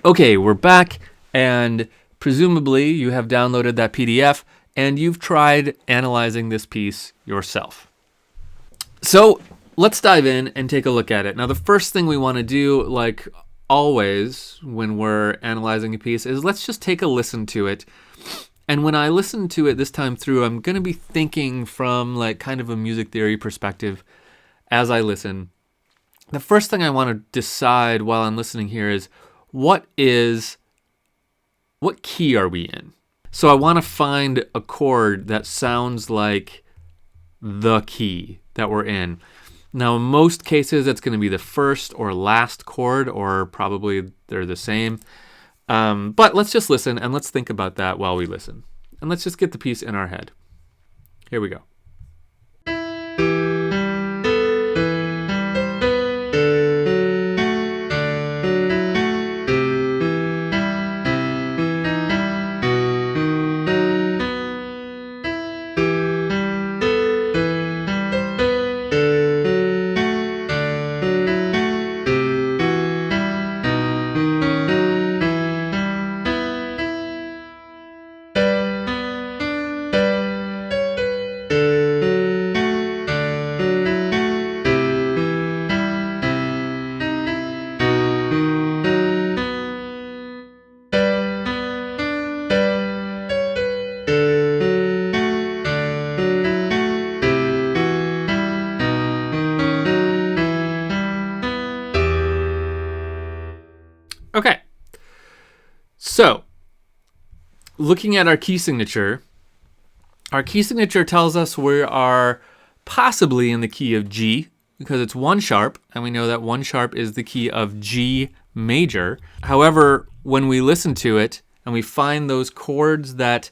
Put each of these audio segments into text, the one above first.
Okay, we're back, and presumably you have downloaded that PDF and you've tried analyzing this piece yourself. So let's dive in and take a look at it. Now, the first thing we want to do, like always when we're analyzing a piece, is let's just take a listen to it. And when I listen to it this time through, I'm going to be thinking from like kind of a music theory perspective as I listen. The first thing I want to decide while I'm listening here is what key are we in? So I want to find a chord that sounds like the key that we're in. Now, in most cases, it's going to be the first or last chord, or probably they're the same. But let's just listen and let's think about that while we listen. And let's just get the piece in our head. Here we go. Okay, so looking at our key signature tells us we are possibly in the key of G because it's 1 sharp, and we know that 1 sharp is the key of G major. However, when we listen to it and we find those chords that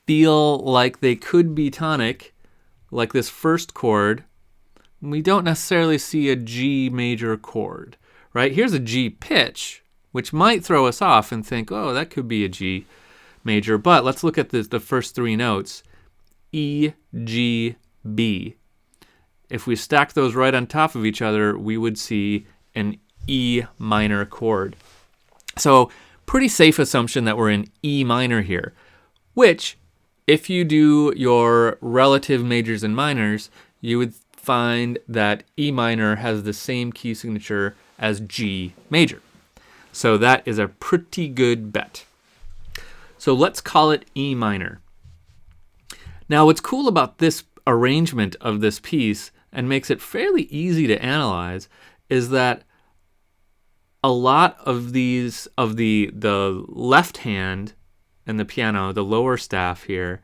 feel like they could be tonic, like this first chord, we don't necessarily see a G major chord, right? Here's a G pitch, which might throw us off and think, oh, that could be a G major. But let's look at the first 3 notes, E, G, B. If we stack those right on top of each other, we would see an E minor chord. So pretty safe assumption that we're in E minor here, which if you do your relative majors and minors, you would find that E minor has the same key signature as G major. So that is a pretty good bet. So let's call it E minor. Now, what's cool about this arrangement of this piece and makes it fairly easy to analyze is that a lot of these, of the left hand and the piano, the lower staff here,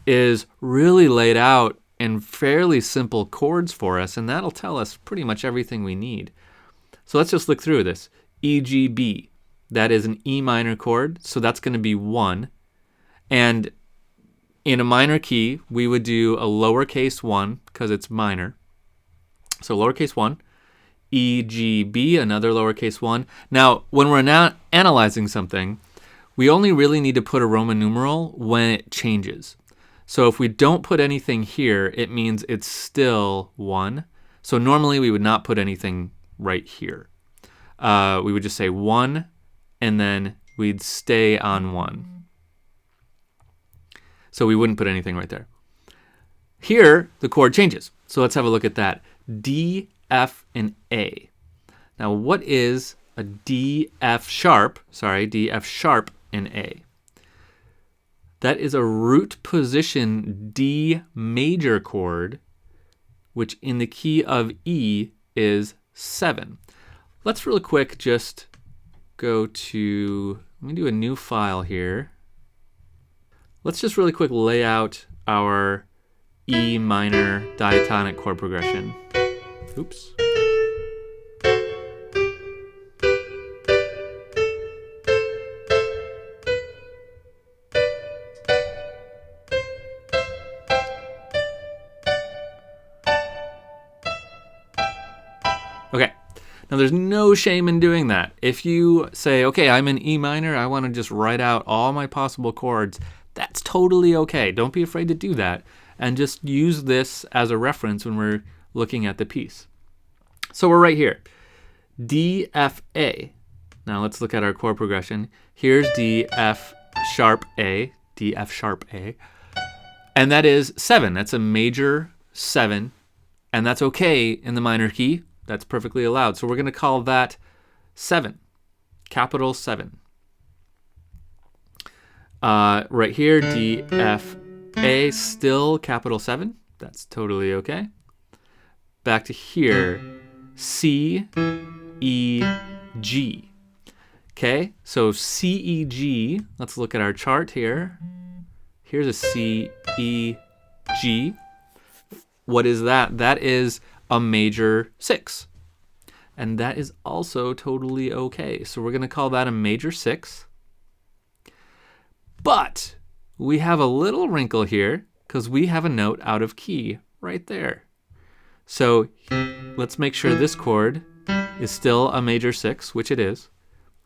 is really laid out in fairly simple chords for us, and that'll tell us pretty much everything we need. So let's just look through this. E, G, B. That is an E minor chord, so that's going to be 1. And in a minor key, we would do a lowercase 1 because it's minor. So lowercase 1. E, G, B, another lowercase 1. Now, when we're now analyzing something, we only really need to put a Roman numeral when it changes. So if we don't put anything here, it means it's still 1. So normally we would not put anything right here. We would just say 1, and then we'd stay on 1. So we wouldn't put anything right there. Here, the chord changes. So let's have a look at that. D, F, and A. Now, what is a D, F sharp? Sorry, D, F sharp, and A. That is a root position D major chord, which in the key of E is 7. Let's really quick just go to, let me do a new file here. Let's just really quick lay out our E minor diatonic chord progression. Oops. Okay. Now, there's no shame in doing that. If you say, okay, I'm in E minor, I want to just write out all my possible chords, that's totally okay. Don't be afraid to do that. And just use this as a reference when we're looking at the piece. So we're right here. D, F, A. Now let's look at our chord progression. Here's D, F sharp A, D, F sharp A. And that is 7. That's a major 7. And that's okay in the minor key. That's perfectly allowed. So we're going to call that 7, capital 7. Right here, D, F, A, still capital 7. That's totally okay. Back to here, C, E, G. Okay, so C, E, G. Let's look at our chart here. Here's a C, E, G. What is that? That is a major 6. And that is also totally okay. So we're going to call that a major 6. But we have a little wrinkle here because we have a note out of key right there. So let's make sure this chord is still a major 6, which it is.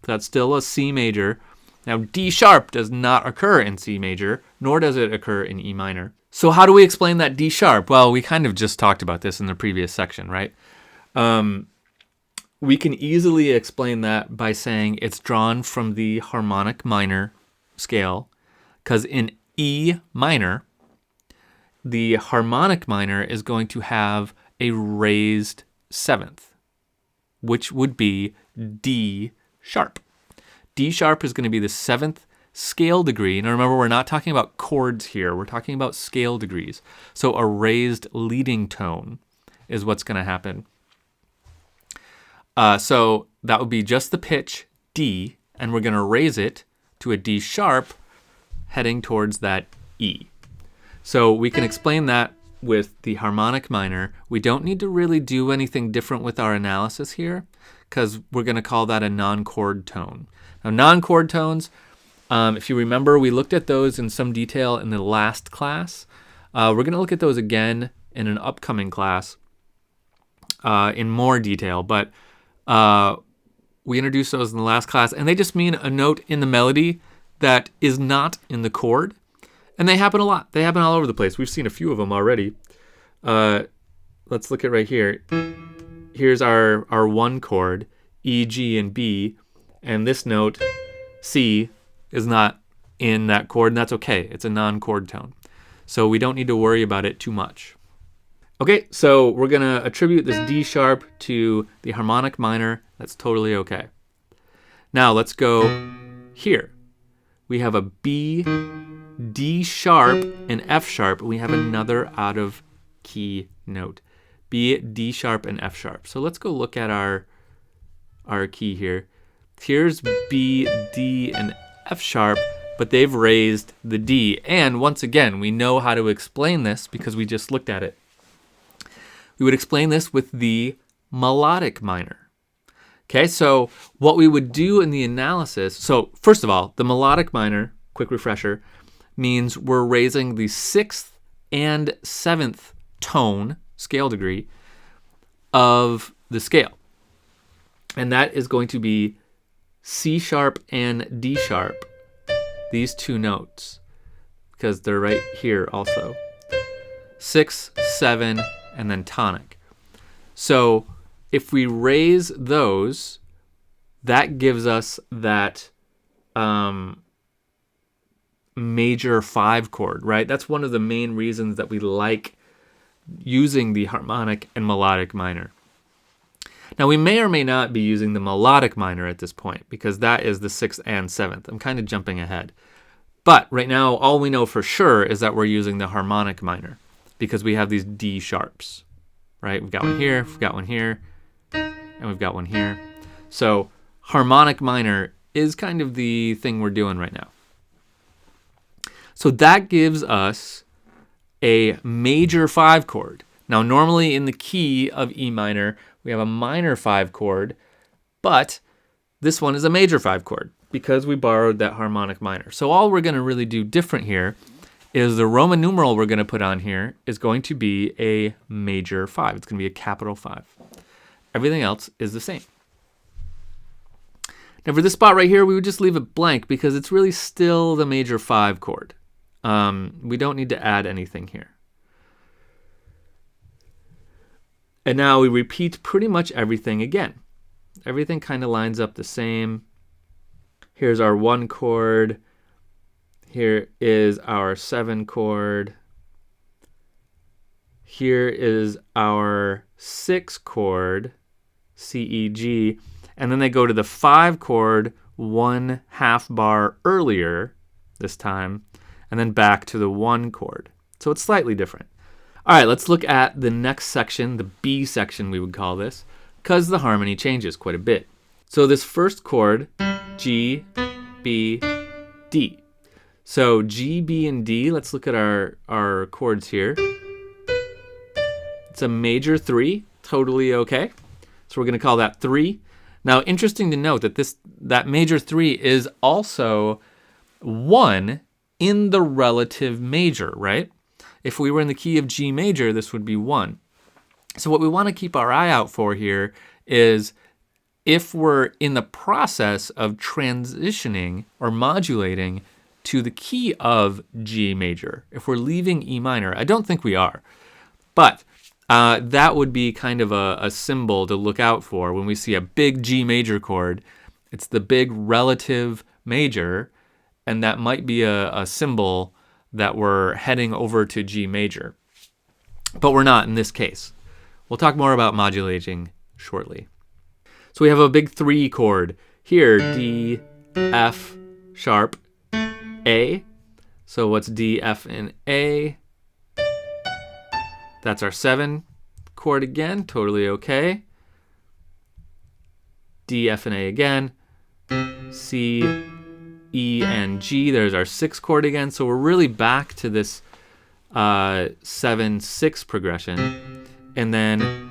That's still a C major. Now D sharp does not occur in C major, nor does it occur in E minor. So how do we explain that D sharp? Well, we kind of just talked about this in the previous section, right? We can easily explain that by saying it's drawn from the harmonic minor scale, because in E minor, the harmonic minor is going to have a raised 7th, which would be D sharp. D sharp is going to be the 7th scale degree. Now remember, we're not talking about chords here. We're talking about scale degrees. So a raised leading tone is what's going to happen. So that would be just the pitch D, and we're going to raise it to a D sharp heading towards that E. So we can explain that with the harmonic minor. We don't need to really do anything different with our analysis here because we're going to call that a non-chord tone. Now non-chord tones, if you remember, we looked at those in some detail in the last class. We're going to look at those again in an upcoming class in more detail, but we introduced those in the last class, and they just mean a note in the melody that is not in the chord. And they happen a lot. They happen all over the place. We've seen a few of them already. Let's look at right here. Here's our 1 chord, E, G, and B. And this note, C, is not in that chord, and that's okay. It's a non-chord tone. So we don't need to worry about it too much. Okay, so we're going to attribute this D sharp to the harmonic minor. That's totally okay. Now let's go here. We have a B, D sharp, and F sharp. We have another out of key note. B, D sharp, and F sharp. So let's go look at our key here. Here's B, D, and F sharp, but they've raised the D. And once again, we know how to explain this because we just looked at it. We would explain this with the melodic minor. Okay, so what we would do in the analysis, so first of all, the melodic minor, quick refresher, means we're raising the 6th and 7th tone, scale degree, of the scale. And that is going to be C sharp and D sharp, these 2 notes, because they're right here also. 6, 7, and then tonic. So if we raise those, that gives us that major 5 chord, right? That's one of the main reasons that we like using the harmonic and melodic minor. Now we may or may not be using the melodic minor at this point because that is the 6th and 7th. I'm kind of jumping ahead. But right now, all we know for sure is that we're using the harmonic minor because we have these D sharps, right? We've got one here, we've got one here, and we've got one here. So harmonic minor is kind of the thing we're doing right now. So that gives us a major 5 chord. Now normally in the key of E minor, we have a minor 5 chord, but this one is a major 5 chord because we borrowed that harmonic minor. So all we're going to really do different here is the Roman numeral we're going to put on here is going to be a major 5. It's going to be a capital 5. Everything else is the same. Now for this spot right here, we would just leave it blank because it's really still the major 5 chord. We don't need to add anything here. And now we repeat pretty much everything again. Everything kind of lines up the same. Here's our 1 chord. Here is our 7 chord. Here is our 6 chord, C, E, G. And then they go to the 5 chord 1/2 bar earlier this time, and then back to the 1 chord. So it's slightly different. All right, let's look at the next section, the B section we would call this, because the harmony changes quite a bit. So this first chord, G, B, D. So G, B, and D, let's look at our chords here. It's a major 3, totally okay. So we're going to call that 3. Now, interesting to note that that major 3 is also 1 in the relative major, right? If we were in the key of G major, this would be 1. So what we want to keep our eye out for here is if we're in the process of transitioning or modulating to the key of G major, if we're leaving E minor, I don't think we are, but that would be kind of a symbol to look out for when we see a big G major chord. It's the big relative major, and that might be a symbol that we're heading over to G major. But we're not in this case. We'll talk more about modulating shortly. So we have a big 3 chord here, D, F, sharp, A. So what's D, F, and A? That's our 7 chord again, totally okay. D, F, and A again. C, E, and G, there's our 6 chord again. So we're really back to this 7-6 progression. And then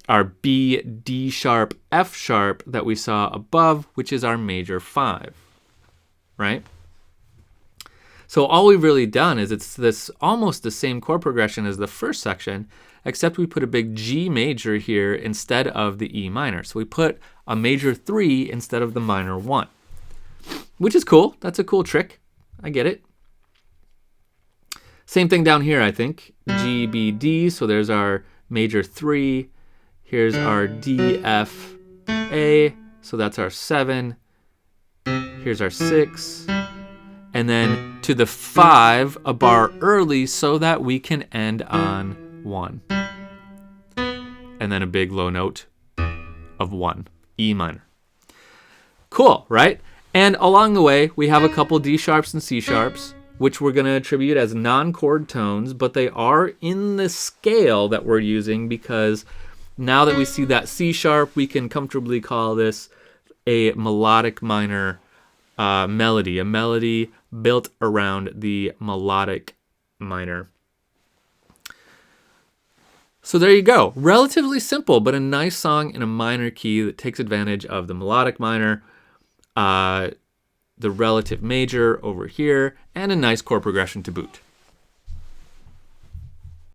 our B, D sharp, F sharp that we saw above, which is our major 5, right? So all we've really done is it's this almost the same chord progression as the first section, except we put a big G major here instead of the E minor. So we put a major 3 instead of the minor 1, which is cool. That's a cool trick. I get it. Same thing down here, I think. G, B, D. So there's our major 3. Here's our D, F, A. So that's our 7. Here's our 6. And then to the 5, a bar early so that we can end on 1. And then a big low note of 1, E minor. Cool, right? And along the way, we have a couple D sharps and C sharps, which we're going to attribute as non-chord tones, but they are in the scale that we're using because now that we see that C sharp, we can comfortably call this a melodic minor melody, a melody built around the melodic minor. So there you go. Relatively simple, but a nice song in a minor key that takes advantage of the melodic minor, the relative major over here, and a nice chord progression to boot.